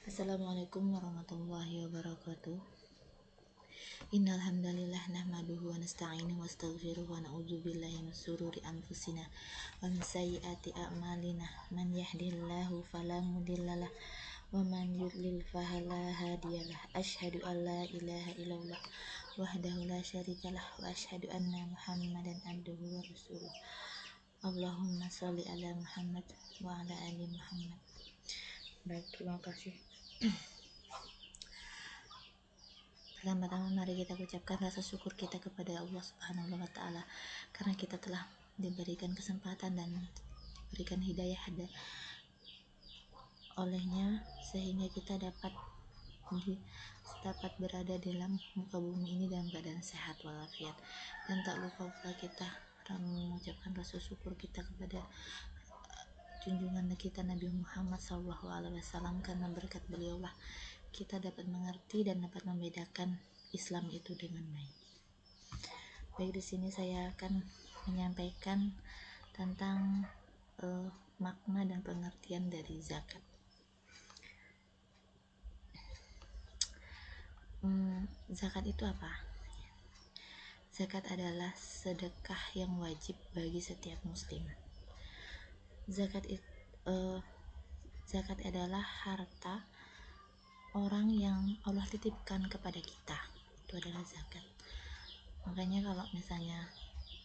Assalamualaikum warahmatullahi wabarakatuh. Innal hamdalillah nahmaduhu wa nasta'inuhu wa nastaghfiruhu wa na'udzu billahi min shururi anfusina wa min sayyiati a'malina. Man yahdihillahu fala mudhillalah wa man yudlil fala hadiyalah. Asyhadu an la ilaha illallah wahdahu la syarikalah wa asyhadu anna Muhammadan abduhu wa rasuluh. Allahumma shalli ala Muhammad wa ala ali Muhammad. Baik, terima kasih. Pertama-tama mari kita ucapkan rasa syukur kita kepada Allah Subhanahu wa taala karena kita telah diberikan kesempatan dan diberikan hidayah olehnya sehingga kita dapat berada dalam muka bumi ini dalam keadaan sehat walafiat. Dan tak lupa pula kita mengucapkan rasa syukur kita kepada junjungan kita Nabi Muhammad SAW, karena berkat beliau lah kita dapat mengerti dan dapat membedakan Islam itu dengan baik. Baik, di sini saya akan menyampaikan tentang makna dan pengertian dari zakat. Zakat itu apa? Zakat adalah sedekah yang wajib bagi setiap muslim. Zakat adalah harta orang yang Allah titipkan kepada kita, itu adalah zakat. Makanya kalau misalnya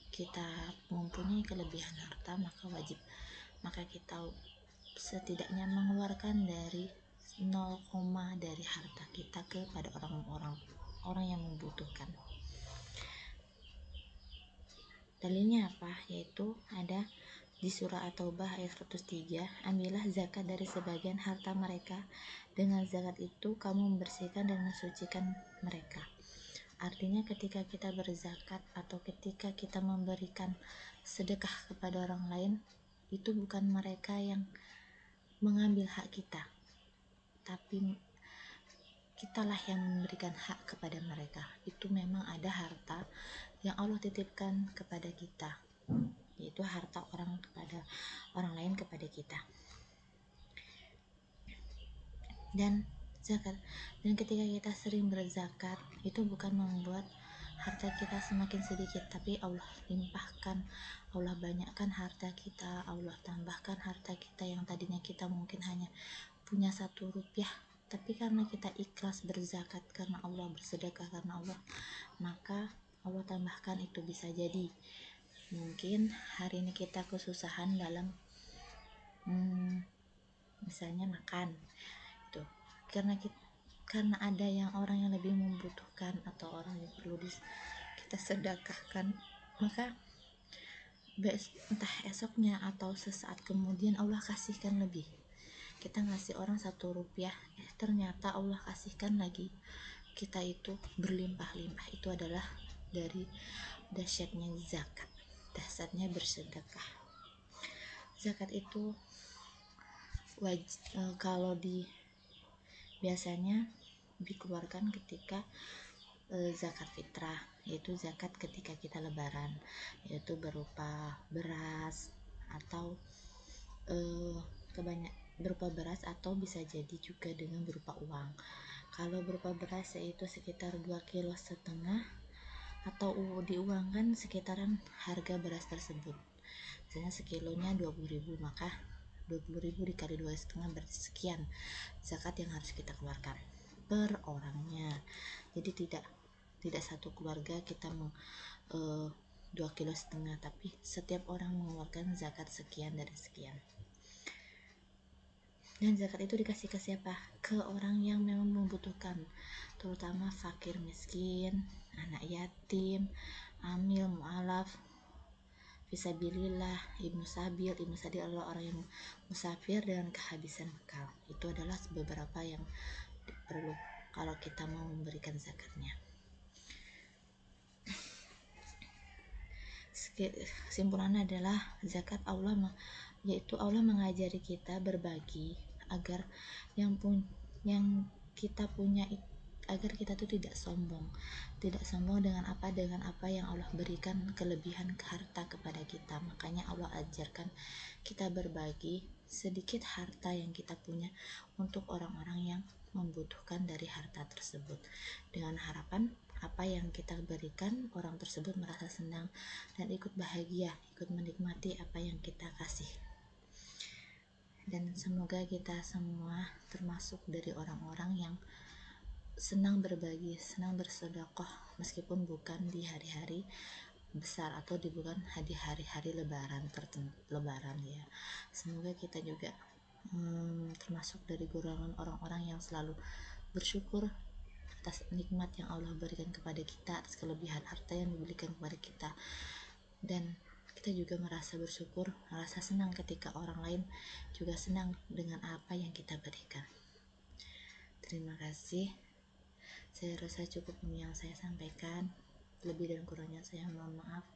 kita mempunyai kelebihan harta, maka kita setidaknya mengeluarkan dari 0, dari harta kita kepada orang yang membutuhkan. Dalilnya apa? Yaitu ada di surah At-Taubah ayat 103, ambillah zakat dari sebagian harta mereka, dengan zakat itu kamu membersihkan dan mensucikan mereka. Artinya ketika kita berzakat atau ketika kita memberikan sedekah kepada orang lain, itu bukan mereka yang mengambil hak kita, tapi kitalah yang memberikan hak kepada mereka. Itu memang ada harta yang Allah titipkan kepada kita, yaitu harta orang lain kepada kita. Dan ketika kita sering berzakat, itu bukan membuat harta kita semakin sedikit, tapi Allah limpahkan, Allah banyakkan harta kita, Allah tambahkan harta kita yang tadinya kita mungkin hanya punya 1 rupiah, tapi karena kita ikhlas berzakat karena Allah, bersedekah karena Allah, maka Allah tambahkan itu. Bisa jadi mungkin hari ini kita kesusahan dalam misalnya makan itu, karena ada orang yang lebih membutuhkan atau orang yang perlu kita sedekahkan, maka entah esoknya atau sesaat kemudian Allah kasihkan lebih. Kita ngasih orang 1 rupiah, ternyata Allah kasihkan lagi kita itu berlimpah-limpah. Itu adalah dari dahsyatnya zakat, dahsyatnya bersedekah. Zakat itu wajib biasanya dikeluarkan ketika zakat fitrah, yaitu zakat ketika kita lebaran, yaitu berupa beras atau berupa beras atau bisa jadi juga dengan berupa uang. Kalau berupa beras yaitu sekitar 2,5 kilo, atau diuangkan sekitaran harga beras tersebut. Misalnya sekilonya 20.000, maka 20.000 dikali 2,5 berarti sekian zakat yang harus kita keluarkan per orangnya. Jadi tidak satu keluarga kita 2,5 kilo, tapi setiap orang mengeluarkan zakat sekian dari sekian. Dan zakat itu dikasih ke siapa? Ke orang yang memang membutuhkan, terutama fakir miskin, anak yatim, amil, mu'alaf, fisabilillah, ibnu sabil adalah orang yang musafir dengan kehabisan bekal. Itu adalah beberapa yang perlu kalau kita mau memberikan zakatnya. Kesimpulannya adalah zakat yaitu Allah mengajari kita berbagi agar yang kita punya agar kita tuh tidak sombong dengan apa yang Allah berikan, kelebihan harta kepada kita. Makanya Allah ajarkan kita berbagi sedikit harta yang kita punya untuk orang-orang yang membutuhkan dari harta tersebut, dengan harapan apa yang kita berikan orang tersebut merasa senang dan ikut bahagia, ikut menikmati apa yang kita kasih. Dan semoga kita semua termasuk dari orang-orang yang senang berbagi, senang bersedekah, meskipun bukan di hari-hari besar atau di bukan di hari-hari lebaran ya. Semoga kita juga termasuk dari golongan orang-orang yang selalu bersyukur atas nikmat yang Allah berikan kepada kita, atas kelebihan harta yang diberikan kepada kita, dan kita juga merasa bersyukur, merasa senang ketika orang lain juga senang dengan apa yang kita berikan. Terima kasih. Saya rasa cukup yang saya sampaikan. Lebih dan kurangnya saya mohon maaf.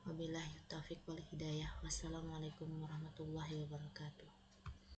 Wabillahi taufiq wal hidayah. Wassalamualaikum warahmatullahi wabarakatuh.